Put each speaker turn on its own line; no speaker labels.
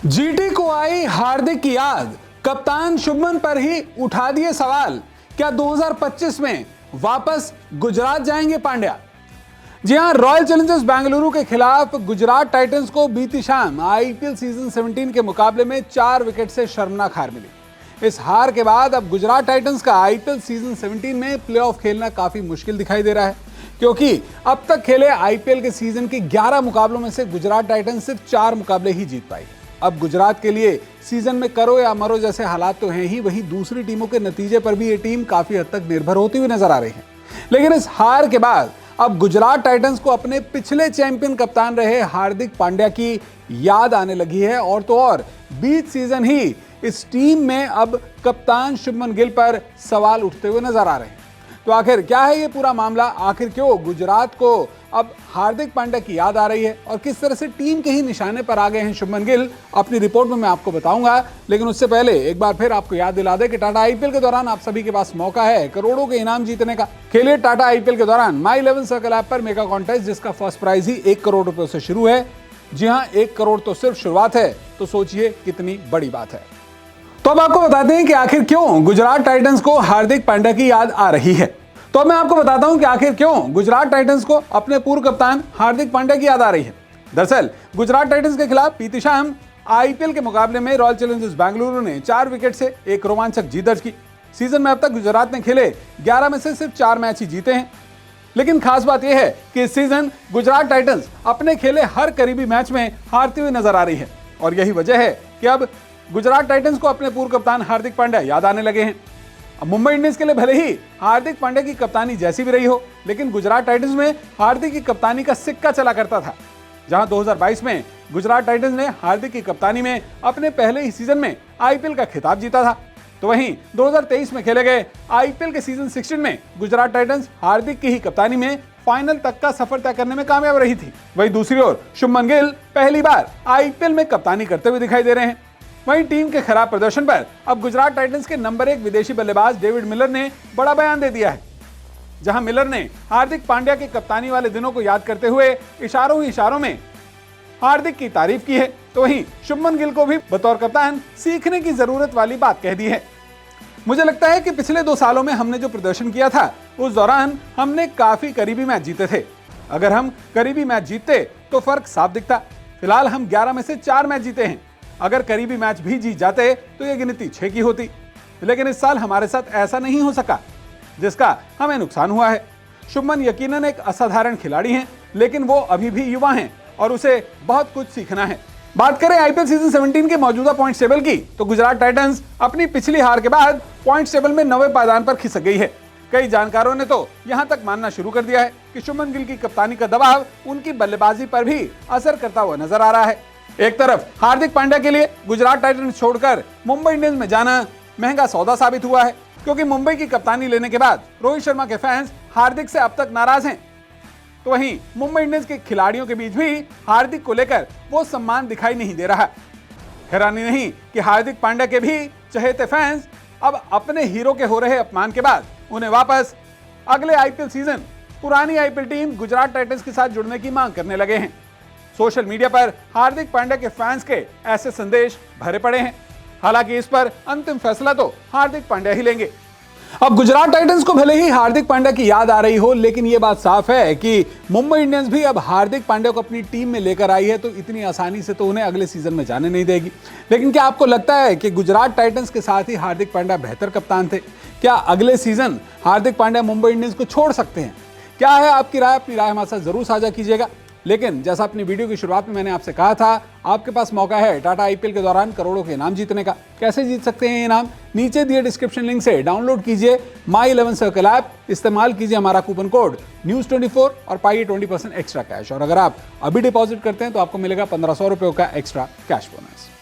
GT को आई हार्दिक की याद, कप्तान शुभमन पर ही उठा दिए सवाल। क्या 2025 में वापस गुजरात जाएंगे पांड्या? जी हां, रॉयल चैलेंजर्स बेंगलुरु के खिलाफ गुजरात टाइटंस को बीती शाम आईपीएल सीजन 17 के मुकाबले में 4 विकेट से शर्मनाक हार मिली। इस हार के बाद अब गुजरात टाइटंस का आईपीएल सीजन 17 में प्लेऑफ खेलना काफी मुश्किल दिखाई दे रहा है, क्योंकि अब तक खेले आईपीएल के सीजन के 11 मुकाबलों में से गुजरात टाइटंस सिर्फ 4 मुकाबले ही जीत पाई। अब गुजरात के लिए सीजन में करो या मरो जैसे हालात तो हैं ही, वहीं दूसरी टीमों के नतीजे पर भी ये टीम काफी हद तक निर्भर होती हुई नजर आ रही है। लेकिन इस हार के बाद अब गुजरात टाइटंस को अपने पिछले चैंपियन कप्तान रहे हार्दिक पांड्या की याद आने लगी है, और तो और बीच सीजन ही इस टीम में अब कप्तान शुभमन गिल पर सवाल उठते हुए नजर आ रहे हैं। तो आखिर क्या है ये पूरा मामला? आखिर क्यों गुजरात को अब हार्दिक पांड्या की याद आ रही है और किस तरह से टीम के ही निशाने पर आ गए हैं शुभमन गिल, अपनी रिपोर्ट में मैं आपको बताऊंगा। लेकिन उससे पहले एक बार फिर आपको याद दिला दे कि टाटा आईपीएल के दौरान आप सभी के पास मौका है करोड़ों के इनाम जीतने का। खेलिए टाटा आईपीएल के दौरान माई 11 सर्कल ऐप पर मेगा कॉन्टेस्ट, जिसका फर्स्ट प्राइज ही 1 करोड़ रुपए से शुरू है। जी हाँ, 1 करोड़ तो सिर्फ शुरुआत है, तो सोचिए कितनी बड़ी बात है। तो अब आपको बताते हैं कि आखिर क्यों गुजरात टाइटंस को हार्दिक पांड्या की याद आ रही है। तो मैं आपको बताता हूं कि आखिर क्यों गुजरात टाइटंस को अपने पूर्व कप्तान हार्दिक पांड्या की याद आ रही है। दरअसल गुजरात टाइटंस के खिलाफ बीती शाम आईपीएल के मुकाबले में रॉयल चैलेंजर्स बेंगलुरु ने 4 विकेट से एक रोमांचक जीत दर्ज की। सीजन में अब तक गुजरात ने खेले 11 में से सिर्फ 4 मैच ही जीते हैं। लेकिन खास बात यह है कि इस सीजन गुजरात टाइटंस अपने खेले हर करीबी मैच में हारती हुई नजर आ रही है, और यही वजह है कि अब गुजरात टाइटंस को अपने पूर्व कप्तान हार्दिक पांड्या याद आने लगे हैं। अब मुंबई इंडियंस के लिए भले ही हार्दिक पांड्या की कप्तानी जैसी भी रही हो, लेकिन गुजरात टाइटंस में हार्दिक की कप्तानी का सिक्का चला करता था। जहां 2022 में गुजरात टाइटंस ने हार्दिक की कप्तानी में अपने पहले ही सीजन में आईपीएल का खिताब जीता था, तो वहीं 2023 में खेले गए आईपीएल के सीजन 16 में गुजरात टाइटंस हार्दिक की ही कप्तानी में फाइनल तक का सफर तय करने में कामयाब रही थी। वहीं दूसरी ओर शुभमन गिल पहली बार आईपीएल में कप्तानी करते हुए दिखाई दे रहे हैं। वहीं टीम के खराब प्रदर्शन पर अब गुजरात टाइटंस के नंबर 1 विदेशी बल्लेबाज डेविड मिलर ने बड़ा बयान दे दिया है, जहां मिलर ने हार्दिक पांड्या के कप्तानी वाले दिनों को याद करते हुए इशारों ही इशारों में हार्दिक की तारीफ की है। तो वहीं शुभमन गिल को भी बतौर कप्तान सीखने की जरूरत वाली बात कह दी है। मुझे लगता है कि पिछले 2 सालों में हमने जो प्रदर्शन किया था, उस दौरान हमने काफी करीबी मैच जीते थे। अगर हम करीबी मैच जीतते तो फर्क साफ दिखता। फिलहाल हम 11 में से 4 मैच जीते हैं। अगर करीबी मैच भी जीत जाते तो यह गिनती 6 की होती। लेकिन इस साल हमारे साथ ऐसा नहीं हो सका, जिसका हमें नुकसान हुआ है। शुभमन यकीनन एक असाधारण खिलाड़ी हैं, लेकिन वो अभी भी युवा हैं और उसे बहुत कुछ सीखना है। बात करें आईपीएल सीजन 17 के मौजूदा पॉइंट टेबल की, तो गुजरात टाइटंस अपनी पिछली हार के बाद पॉइंट टेबल में 9वें पायदान पर खिसक गई है। कई जानकारों ने तो यहां तक मानना शुरू कर दिया है कि शुभमन गिल की कप्तानी का दबाव उनकी बल्लेबाजी पर भी असर करता हुआ नजर आ रहा है। एक तरफ हार्दिक पांड्या के लिए गुजरात टाइटंस छोड़कर मुंबई इंडियंस में जाना महंगा सौदा साबित हुआ है, क्योंकि मुंबई की कप्तानी लेने के बाद रोहित शर्मा के फैंस हार्दिक से अब तक नाराज हैं। तो वहीं मुंबई इंडियंस के खिलाड़ियों के बीच भी हार्दिक को लेकर वो सम्मान दिखाई नहीं दे रहा। हैरानी नहीं कि हार्दिक पांड्या के भी चहेते फैंस अब अपने हीरो के हो रहे अपमान के बाद उन्हें वापस अगले आईपीएल सीजन पुरानी आईपीएल टीम गुजरात टाइटंस के साथ जुड़ने की मांग करने लगे हैं। सोशल मीडिया पर हार्दिक पांड्या के फैंस के ऐसे संदेश भरे पड़े हैं। हालांकि इस पर अंतिम फैसला तो हार्दिक पांड्या ही लेंगे। अब गुजरात टाइटंस को भले ही हार्दिक पांड्या की याद आ रही हो, लेकिन यह बात साफ है कि मुंबई इंडियंस भी अब हार्दिक पांड्या को अपनी टीम में लेकर आई है, तो इतनी आसानी से तो उन्हें अगले सीजन में जाने नहीं देगी। लेकिन क्या आपको लगता है कि गुजरात टाइटंस के साथ ही हार्दिक पांड्या बेहतर कप्तान थे? क्या अगले सीजन हार्दिक पांड्या मुंबई इंडियंस को छोड़ सकते हैं? क्या है आपकी राय? अपनी राय हमारे साथ जरूर साझा कीजिएगा। लेकिन जैसा अपनी वीडियो की शुरुआत में मैंने आपसे कहा था, आपके पास मौका है टाटा आईपीएल के दौरान करोड़ों के इनाम जीतने का। कैसे जीत सकते हैं ये इनाम? नीचे दिए डिस्क्रिप्शन लिंक से डाउनलोड कीजिए माई 11 सर्कल ऐप, इस्तेमाल कीजिए हमारा कूपन कोड News24 और पाइए 20% एक्स्ट्रा कैश। और अगर आप अभी डिपॉजिट करते हैं तो आपको मिलेगा 1500 रुपये का एक्स्ट्रा कैश बोनस।